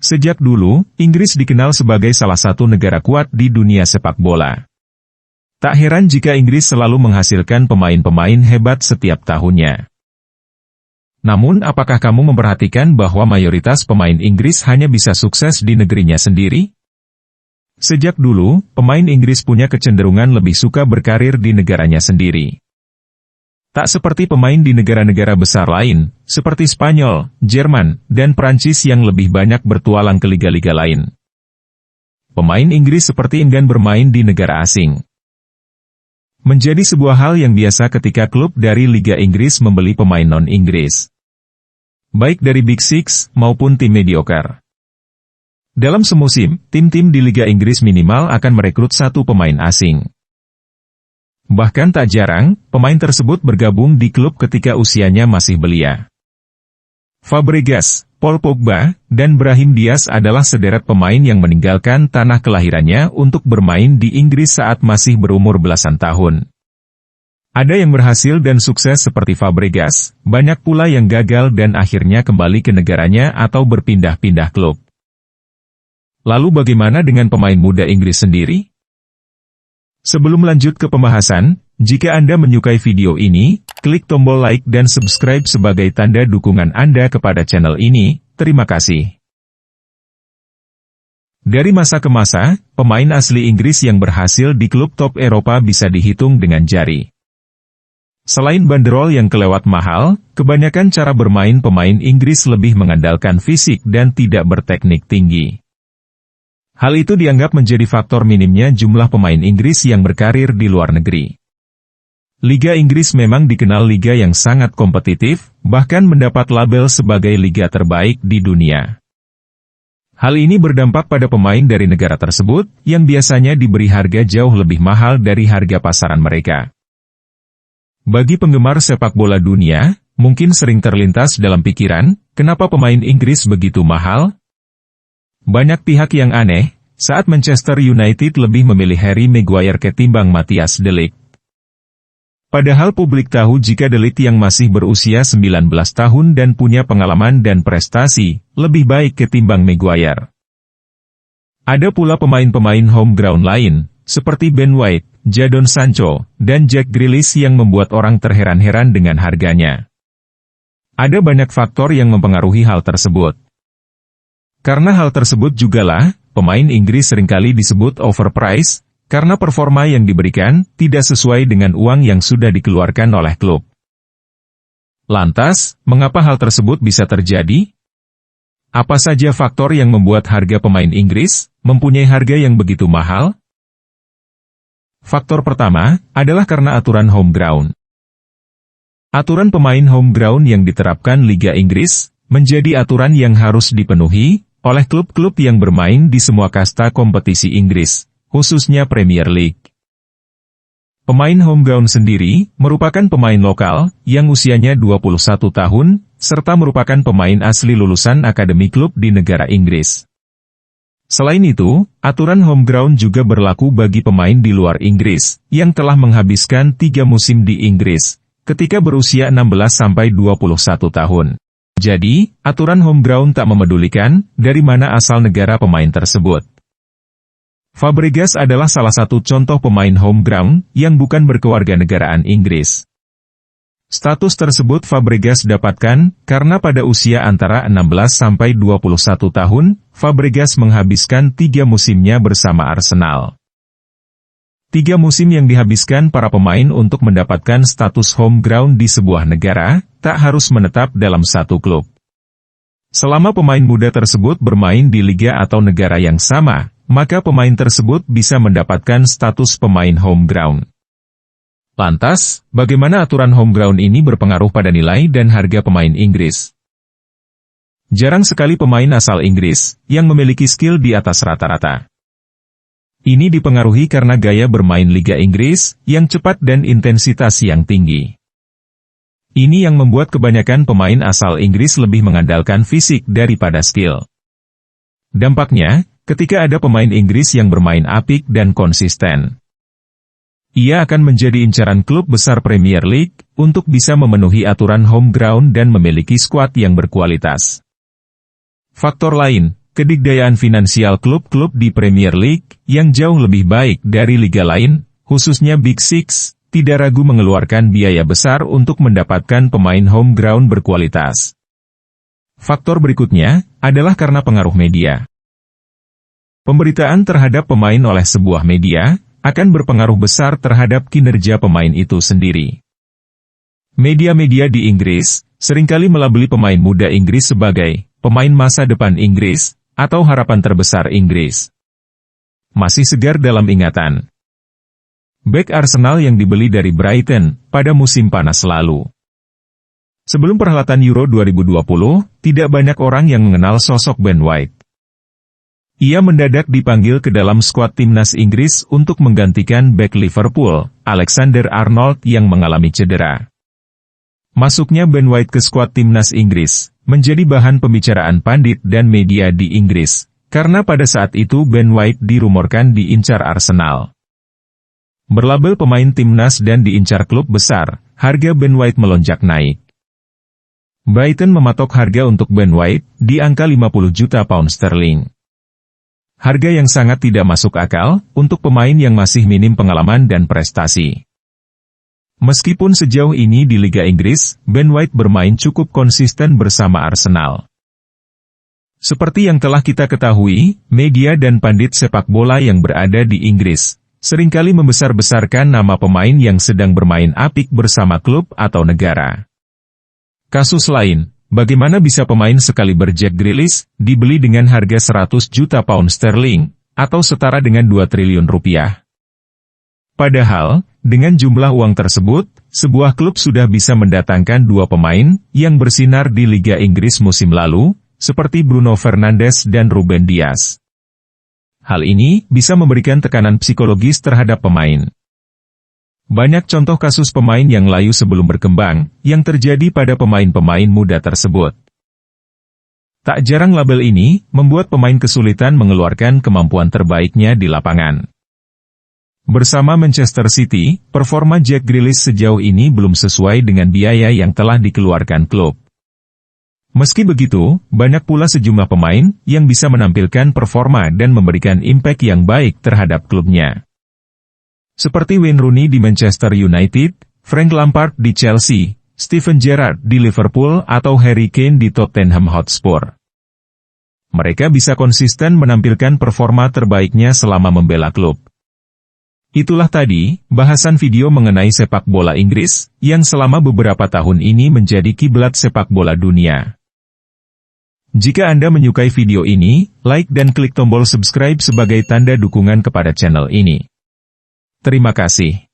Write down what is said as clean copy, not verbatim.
Sejak dulu, Inggris dikenal sebagai salah satu negara kuat di dunia sepak bola. Tak heran jika Inggris selalu menghasilkan pemain-pemain hebat setiap tahunnya. Namun, apakah kamu memperhatikan bahwa mayoritas pemain Inggris hanya bisa sukses di negerinya sendiri? Sejak dulu, pemain Inggris punya kecenderungan lebih suka berkarir di negaranya sendiri. Tak seperti pemain di negara-negara besar lain, seperti Spanyol, Jerman, dan Prancis yang lebih banyak bertualang ke liga-liga lain. Pemain Inggris seperti enggan bermain di negara asing. Menjadi sebuah hal yang biasa ketika klub dari Liga Inggris membeli pemain non-Inggris. Baik dari Big Six maupun tim mediocre. Dalam semusim, tim-tim di Liga Inggris minimal akan merekrut satu pemain asing. Bahkan tak jarang, pemain tersebut bergabung di klub ketika usianya masih belia. Fabregas, Paul Pogba, dan Brahim Diaz adalah sederet pemain yang meninggalkan tanah kelahirannya untuk bermain di Inggris saat masih berumur belasan tahun. Ada yang berhasil dan sukses seperti Fabregas, banyak pula yang gagal dan akhirnya kembali ke negaranya atau berpindah-pindah klub. Lalu bagaimana dengan pemain muda Inggris sendiri? Sebelum lanjut ke pembahasan, jika Anda menyukai video ini, klik tombol like dan subscribe sebagai tanda dukungan Anda kepada channel ini. Terima kasih. Dari masa ke masa, pemain asli Inggris yang berhasil di klub top Eropa bisa dihitung dengan jari. Selain banderol yang kelewat mahal, kebanyakan cara bermain pemain Inggris lebih mengandalkan fisik dan tidak berteknik tinggi. Hal itu dianggap menjadi faktor minimnya jumlah pemain Inggris yang berkarir di luar negeri. Liga Inggris memang dikenal liga yang sangat kompetitif, bahkan mendapat label sebagai liga terbaik di dunia. Hal ini berdampak pada pemain dari negara tersebut, yang biasanya diberi harga jauh lebih mahal dari harga pasaran mereka. Bagi penggemar sepak bola dunia, mungkin sering terlintas dalam pikiran, kenapa pemain Inggris begitu mahal? Banyak pihak yang aneh, saat Manchester United lebih memilih Harry Maguire ketimbang Matthias De Ligt. Padahal publik tahu jika De Ligt yang masih berusia 19 tahun dan punya pengalaman dan prestasi, lebih baik ketimbang Maguire. Ada pula pemain-pemain homegrown lain, seperti Ben White, Jadon Sancho, dan Jack Grealish yang membuat orang terheran-heran dengan harganya. Ada banyak faktor yang mempengaruhi hal tersebut. Karena hal tersebut jugalah, pemain Inggris seringkali disebut overpriced, karena performa yang diberikan tidak sesuai dengan uang yang sudah dikeluarkan oleh klub. Lantas, mengapa hal tersebut bisa terjadi? Apa saja faktor yang membuat harga pemain Inggris mempunyai harga yang begitu mahal? Faktor pertama adalah karena aturan home ground. Aturan pemain home ground yang diterapkan Liga Inggris menjadi aturan yang harus dipenuhi oleh klub-klub yang bermain di semua kasta kompetisi Inggris, khususnya Premier League. Pemain homegrown sendiri merupakan pemain lokal yang usianya 21 tahun, serta merupakan pemain asli lulusan akademi klub di negara Inggris. Selain itu, aturan homegrown juga berlaku bagi pemain di luar Inggris, yang telah menghabiskan 3 musim di Inggris, ketika berusia 16-21 tahun. Jadi, aturan homegrown tak memedulikan dari mana asal negara pemain tersebut. Fabregas adalah salah satu contoh pemain homegrown yang bukan berkewarganegaraan Inggris. Status tersebut Fabregas dapatkan karena pada usia antara 16-21 tahun, Fabregas menghabiskan 3 musimnya bersama Arsenal. 3 musim yang dihabiskan para pemain untuk mendapatkan status home ground di sebuah negara, tak harus menetap dalam satu klub. Selama pemain muda tersebut bermain di liga atau negara yang sama, maka pemain tersebut bisa mendapatkan status pemain home ground. Lantas, bagaimana aturan home ground ini berpengaruh pada nilai dan harga pemain Inggris? Jarang sekali pemain asal Inggris yang memiliki skill di atas rata-rata. Ini dipengaruhi karena gaya bermain Liga Inggris yang cepat dan intensitas yang tinggi. Ini yang membuat kebanyakan pemain asal Inggris lebih mengandalkan fisik daripada skill. Dampaknya, ketika ada pemain Inggris yang bermain apik dan konsisten, ia akan menjadi incaran klub besar Premier League untuk bisa memenuhi aturan home ground dan memiliki skuad yang berkualitas. Faktor lain, kedikdayaan finansial klub-klub di Premier League yang jauh lebih baik dari liga lain, khususnya Big Six, tidak ragu mengeluarkan biaya besar untuk mendapatkan pemain home ground berkualitas. Faktor berikutnya adalah karena pengaruh media. Pemberitaan terhadap pemain oleh sebuah media akan berpengaruh besar terhadap kinerja pemain itu sendiri. Media-media di Inggris seringkali melabeli pemain muda Inggris sebagai pemain masa depan Inggris atau harapan terbesar Inggris. Masih segar dalam ingatan. Bek Arsenal yang dibeli dari Brighton pada musim panas lalu. Sebelum perhelatan Euro 2020, tidak banyak orang yang mengenal sosok Ben White. Ia mendadak dipanggil ke dalam skuad timnas Inggris untuk menggantikan bek Liverpool, Alexander-Arnold yang mengalami cedera. Masuknya Ben White ke skuad timnas Inggris menjadi bahan pembicaraan pandit dan media di Inggris, karena pada saat itu Ben White dirumorkan diincar Arsenal. Berlabel pemain timnas dan diincar klub besar, harga Ben White melonjak naik. Brighton mematok harga untuk Ben White di angka 50 juta pound sterling. Harga yang sangat tidak masuk akal untuk pemain yang masih minim pengalaman dan prestasi. Meskipun sejauh ini di Liga Inggris, Ben White bermain cukup konsisten bersama Arsenal. Seperti yang telah kita ketahui, media dan pandit sepak bola yang berada di Inggris seringkali membesar-besarkan nama pemain yang sedang bermain apik bersama klub atau negara. Kasus lain, bagaimana bisa pemain sekaliber Jack Grealish dibeli dengan harga 100 juta pound sterling, atau setara dengan 2 triliun rupiah? Padahal, dengan jumlah uang tersebut, sebuah klub sudah bisa mendatangkan 2 pemain yang bersinar di Liga Inggris musim lalu, seperti Bruno Fernandes dan Ruben Dias. Hal ini bisa memberikan tekanan psikologis terhadap pemain. Banyak contoh kasus pemain yang layu sebelum berkembang, yang terjadi pada pemain-pemain muda tersebut. Tak jarang label ini membuat pemain kesulitan mengeluarkan kemampuan terbaiknya di lapangan. Bersama Manchester City, performa Jack Grealish sejauh ini belum sesuai dengan biaya yang telah dikeluarkan klub. Meski begitu, banyak pula sejumlah pemain yang bisa menampilkan performa dan memberikan impact yang baik terhadap klubnya. Seperti Wayne Rooney di Manchester United, Frank Lampard di Chelsea, Steven Gerrard di Liverpool atau Harry Kane di Tottenham Hotspur. Mereka bisa konsisten menampilkan performa terbaiknya selama membela klub. Itulah tadi, bahasan video mengenai sepak bola Inggris, yang selama beberapa tahun ini menjadi kiblat sepak bola dunia. Jika Anda menyukai video ini, like dan klik tombol subscribe sebagai tanda dukungan kepada channel ini. Terima kasih.